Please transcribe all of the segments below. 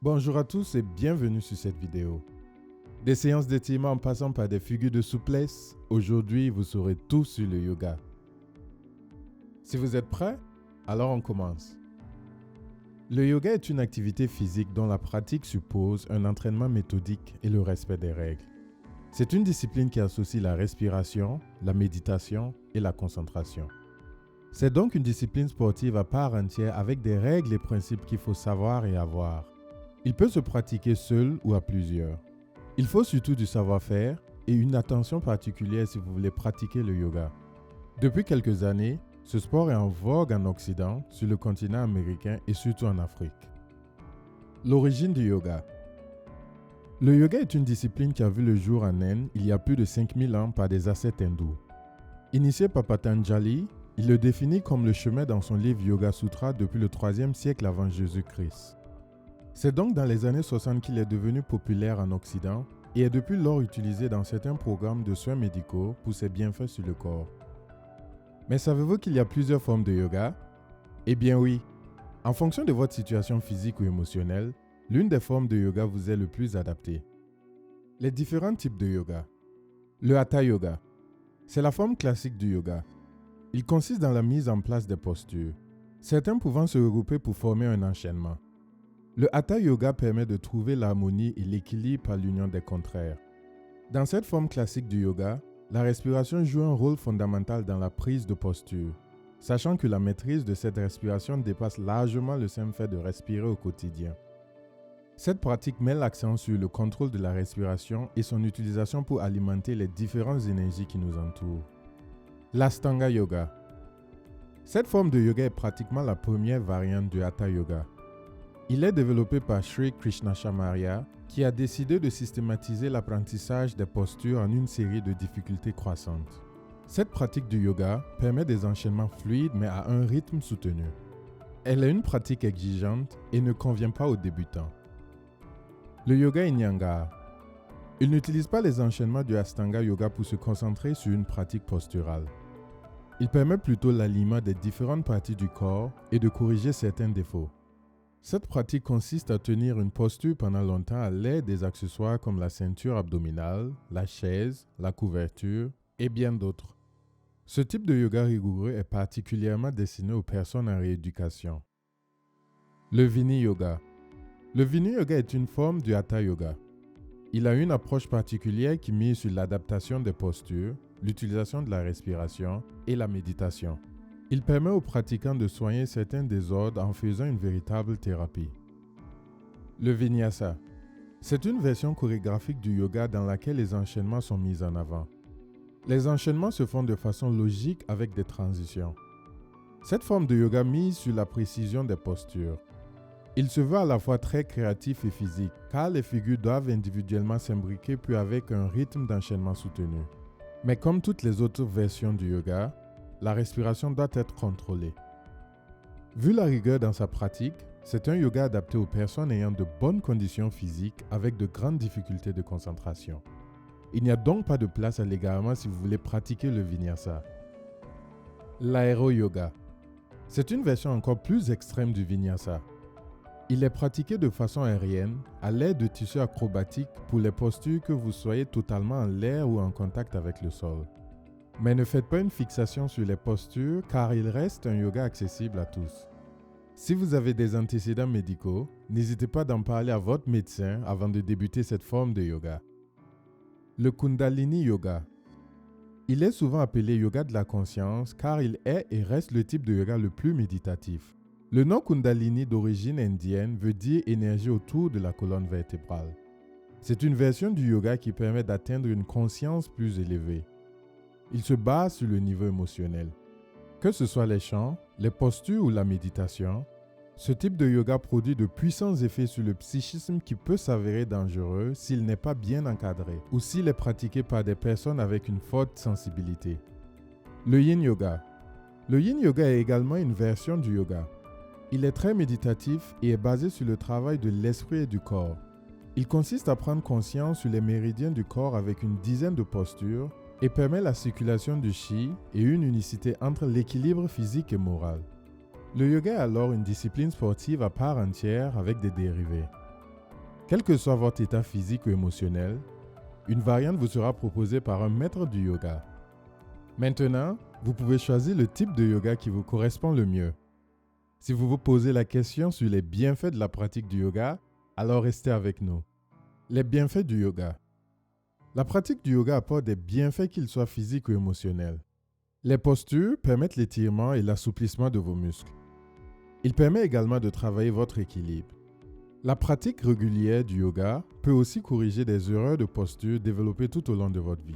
Bonjour à tous et bienvenue sur cette vidéo. Des séances d'étirement en passant par des figures de souplesse, aujourd'hui vous saurez tout sur le yoga. Si vous êtes prêts, alors on commence. Le yoga est une activité physique dont la pratique suppose un entraînement méthodique et le respect des règles. C'est une discipline qui associe la respiration, la méditation et la concentration. C'est donc une discipline sportive à part entière avec des règles et principes qu'il faut savoir et avoir. Il peut se pratiquer seul ou à plusieurs. Il faut surtout du savoir-faire et une attention particulière si vous voulez pratiquer le yoga. Depuis quelques années, ce sport est en vogue en Occident, sur le continent américain et surtout en Afrique. L'origine du yoga. Le yoga est une discipline qui a vu le jour en Inde il y a plus de 5000 ans par des ascètes hindous. Initié par Patanjali, il le définit comme le chemin dans son livre Yoga Sutra depuis le 3e siècle avant Jésus-Christ. C'est donc dans les années 60 qu'il est devenu populaire en Occident et est depuis lors utilisé dans certains programmes de soins médicaux pour ses bienfaits sur le corps. Mais savez-vous qu'il y a plusieurs formes de yoga? Eh bien oui, en fonction de votre situation physique ou émotionnelle, l'une des formes de yoga vous est le plus adaptée. Les différents types de yoga. Le Hatha Yoga. C'est la forme classique du yoga. Il consiste dans la mise en place des postures, certains pouvant se regrouper pour former un enchaînement. Le Hatha Yoga permet de trouver l'harmonie et l'équilibre par l'union des contraires. Dans cette forme classique du yoga, la respiration joue un rôle fondamental dans la prise de posture, sachant que la maîtrise de cette respiration dépasse largement le simple fait de respirer au quotidien. Cette pratique met l'accent sur le contrôle de la respiration et son utilisation pour alimenter les différentes énergies qui nous entourent. L'Ashtanga Yoga. Cette forme de yoga est pratiquement la première variante du Hatha Yoga. Il est développé par Sri Krishnashamarya, qui a décidé de systématiser l'apprentissage des postures en une série de difficultés croissantes. Cette pratique du yoga permet des enchaînements fluides mais à un rythme soutenu. Elle est une pratique exigeante et ne convient pas aux débutants. Le yoga Iyengar. Il n'utilise pas les enchaînements du Ashtanga Yoga pour se concentrer sur une pratique posturale. Il permet plutôt l'alignement des différentes parties du corps et de corriger certains défauts. Cette pratique consiste à tenir une posture pendant longtemps à l'aide des accessoires comme la ceinture abdominale, la chaise, la couverture et bien d'autres. Ce type de yoga rigoureux est particulièrement destiné aux personnes en rééducation. Le Vini Yoga. Le Vini Yoga est une forme du Hatha Yoga. Il a une approche particulière qui mise sur l'adaptation des postures, l'utilisation de la respiration et la méditation. Il permet aux pratiquants de soigner certains désordres en faisant une véritable thérapie. Le Vinyasa. C'est une version chorégraphique du yoga dans laquelle les enchaînements sont mis en avant. Les enchaînements se font de façon logique avec des transitions. Cette forme de yoga mise sur la précision des postures. Il se veut à la fois très créatif et physique, car les figures doivent individuellement s'imbriquer puis avec un rythme d'enchaînement soutenu. Mais comme toutes les autres versions du yoga, la respiration doit être contrôlée. Vu la rigueur dans sa pratique, c'est un yoga adapté aux personnes ayant de bonnes conditions physiques avec de grandes difficultés de concentration. Il n'y a donc pas de place à l'égarement si vous voulez pratiquer le Vinyasa. L'aéro-yoga. C'est une version encore plus extrême du Vinyasa. Il est pratiqué de façon aérienne, à l'aide de tissus acrobatiques pour les postures que vous soyez totalement en l'air ou en contact avec le sol. Mais ne faites pas une fixation sur les postures car il reste un yoga accessible à tous. Si vous avez des antécédents médicaux, n'hésitez pas d'en parler à votre médecin avant de débuter cette forme de yoga. Le Kundalini Yoga. Il est souvent appelé yoga de la conscience car il est et reste le type de yoga le plus méditatif. Le nom Kundalini d'origine indienne veut dire énergie autour de la colonne vertébrale. C'est une version du yoga qui permet d'atteindre une conscience plus élevée. Il se base sur le niveau émotionnel. Que ce soit les chants, les postures ou la méditation, ce type de yoga produit de puissants effets sur le psychisme qui peut s'avérer dangereux s'il n'est pas bien encadré ou s'il est pratiqué par des personnes avec une forte sensibilité. Le Yin Yoga. Le Yin Yoga est également une version du yoga. Il est très méditatif et est basé sur le travail de l'esprit et du corps. Il consiste à prendre conscience sur les méridiens du corps avec une dizaine de postures et permet la circulation du chi et une unicité entre l'équilibre physique et moral. Le yoga est alors une discipline sportive à part entière avec des dérivés. Quel que soit votre état physique ou émotionnel, une variante vous sera proposée par un maître du yoga. Maintenant, vous pouvez choisir le type de yoga qui vous correspond le mieux. Si vous vous posez la question sur les bienfaits de la pratique du yoga, alors restez avec nous. Les bienfaits du yoga. La pratique du yoga apporte des bienfaits qu'ils soient physiques ou émotionnels. Les postures permettent l'étirement et l'assouplissement de vos muscles. Il permet également de travailler votre équilibre. La pratique régulière du yoga peut aussi corriger des erreurs de posture développées tout au long de votre vie.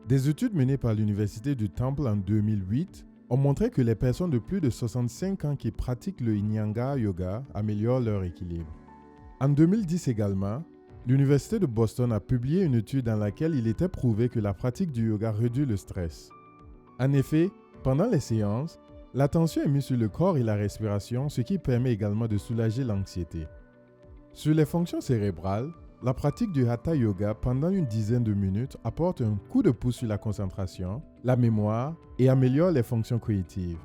Des études menées par l'Université du Temple en 2008 ont montré que les personnes de plus de 65 ans qui pratiquent le Iyengar Yoga améliorent leur équilibre. En 2010 également, l'Université de Boston a publié une étude dans laquelle il était prouvé que la pratique du yoga réduit le stress. En effet, pendant les séances, l'attention est mise sur le corps et la respiration, ce qui permet également de soulager l'anxiété. Sur les fonctions cérébrales, la pratique du Hatha Yoga pendant une dizaine de minutes apporte un coup de pouce sur la concentration, la mémoire et améliore les fonctions cognitives.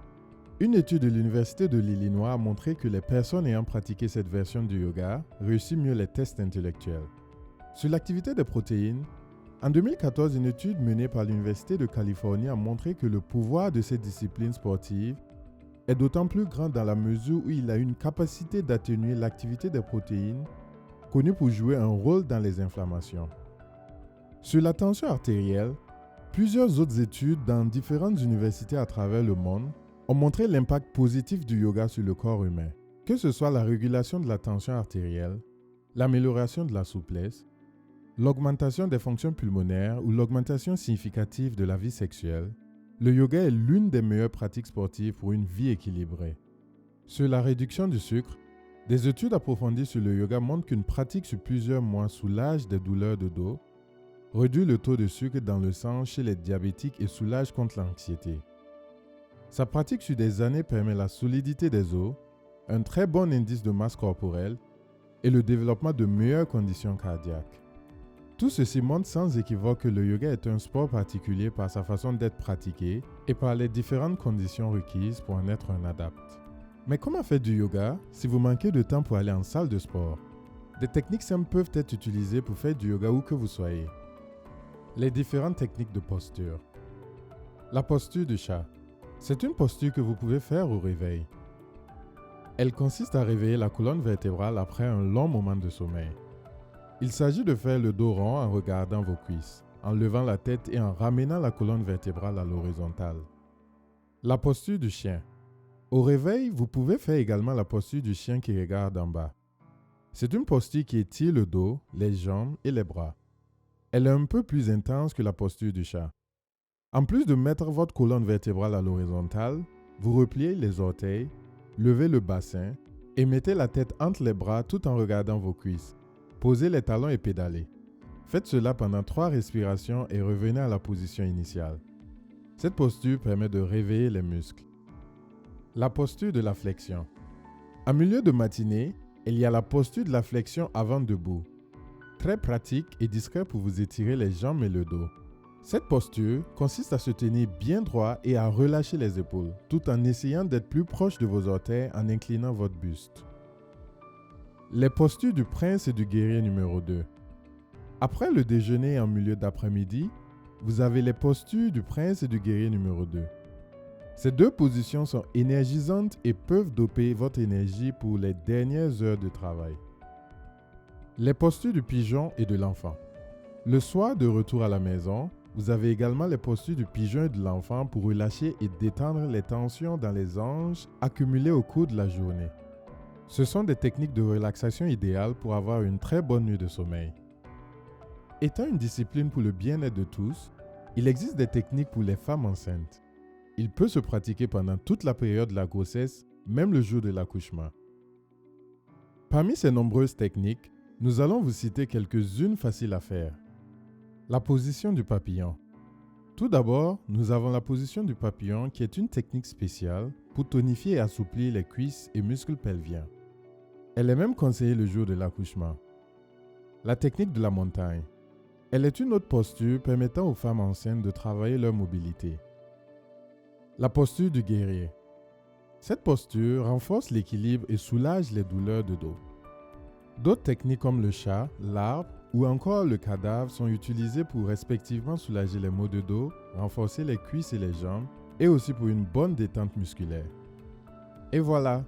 Une étude de l'Université de l'Illinois a montré que les personnes ayant pratiqué cette version du yoga réussissent mieux les tests intellectuels. Sur l'activité des protéines, en 2014, une étude menée par l'Université de Californie a montré que le pouvoir de cette discipline sportive est d'autant plus grand dans la mesure où il a une capacité d'atténuer l'activité des protéines connue pour jouer un rôle dans les inflammations. Sur la tension artérielle, plusieurs autres études dans différentes universités à travers le monde ont montré l'impact positif du yoga sur le corps humain, que ce soit la régulation de la tension artérielle, l'amélioration de la souplesse, l'augmentation des fonctions pulmonaires ou l'augmentation significative de la vie sexuelle. Le yoga est l'une des meilleures pratiques sportives pour une vie équilibrée. Sur la réduction du sucre, des études approfondies sur le yoga montrent qu'une pratique sur plusieurs mois soulage des douleurs de dos, réduit le taux de sucre dans le sang chez les diabétiques et soulage contre l'anxiété. Sa pratique sur des années permet la solidité des os, un très bon indice de masse corporelle et le développement de meilleures conditions cardiaques. Tout ceci montre sans équivoque que le yoga est un sport particulier par sa façon d'être pratiqué et par les différentes conditions requises pour en être un adepte. Mais comment faire du yoga si vous manquez de temps pour aller en salle de sport? Des techniques simples peuvent être utilisées pour faire du yoga où que vous soyez. Les différentes techniques de posture. La posture du chat. C'est une posture que vous pouvez faire au réveil. Elle consiste à réveiller la colonne vertébrale après un long moment de sommeil. Il s'agit de faire le dos rond en regardant vos cuisses, en levant la tête et en ramenant la colonne vertébrale à l'horizontale. La posture du chien. Au réveil, vous pouvez faire également la posture du chien qui regarde en bas. C'est une posture qui étire le dos, les jambes et les bras. Elle est un peu plus intense que la posture du chat. En plus de mettre votre colonne vertébrale à l'horizontale, vous repliez les orteils, levez le bassin et mettez la tête entre les bras tout en regardant vos cuisses. Posez les talons et pédalez. Faites cela pendant 3 respirations et revenez à la position initiale. Cette posture permet de réveiller les muscles. La posture de la flexion. En milieu de matinée, il y a la posture de la flexion avant debout. Très pratique et discret pour vous étirer les jambes et le dos. Cette posture consiste à se tenir bien droit et à relâcher les épaules, tout en essayant d'être plus proche de vos orteils en inclinant votre buste. Les postures du prince et du guerrier numéro 2. Après le déjeuner en milieu d'après-midi, vous avez les postures du prince et du guerrier numéro 2. Ces 2 positions sont énergisantes et peuvent doper votre énergie pour les dernières heures de travail. Les postures du pigeon et de l'enfant. Le soir de retour à la maison, vous avez également les postures du pigeon et de l'enfant pour relâcher et détendre les tensions dans les hanches accumulées au cours de la journée. Ce sont des techniques de relaxation idéales pour avoir une très bonne nuit de sommeil. Étant une discipline pour le bien-être de tous, il existe des techniques pour les femmes enceintes. Il peut se pratiquer pendant toute la période de la grossesse, même le jour de l'accouchement. Parmi ces nombreuses techniques, nous allons vous citer quelques-unes faciles à faire. La position du papillon. Tout d'abord, nous avons la position du papillon qui est une technique spéciale pour tonifier et assouplir les cuisses et muscles pelviens. Elle est même conseillée le jour de l'accouchement. La technique de la montagne. Elle est une autre posture permettant aux femmes enceintes de travailler leur mobilité. La posture du guerrier. Cette posture renforce l'équilibre et soulage les douleurs de dos. D'autres techniques comme le chat, l'arbre ou encore le cadavre sont utilisées pour respectivement soulager les maux de dos, renforcer les cuisses et les jambes et aussi pour une bonne détente musculaire. Et voilà,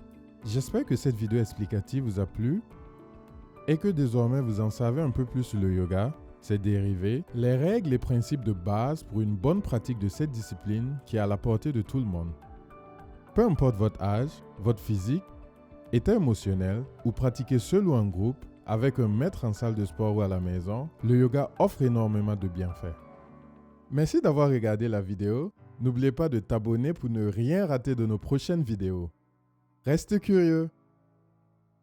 j'espère que cette vidéo explicative vous a plu et que désormais vous en savez un peu plus sur le yoga, ses dérivés, les règles et principes de base pour une bonne pratique de cette discipline qui est à la portée de tout le monde. Peu importe votre âge, votre physique, état émotionnel ou pratiquer seul ou en groupe, avec un maître en salle de sport ou à la maison, le yoga offre énormément de bienfaits. Merci d'avoir regardé la vidéo. N'oubliez pas de t'abonner pour ne rien rater de nos prochaines vidéos. Reste curieux!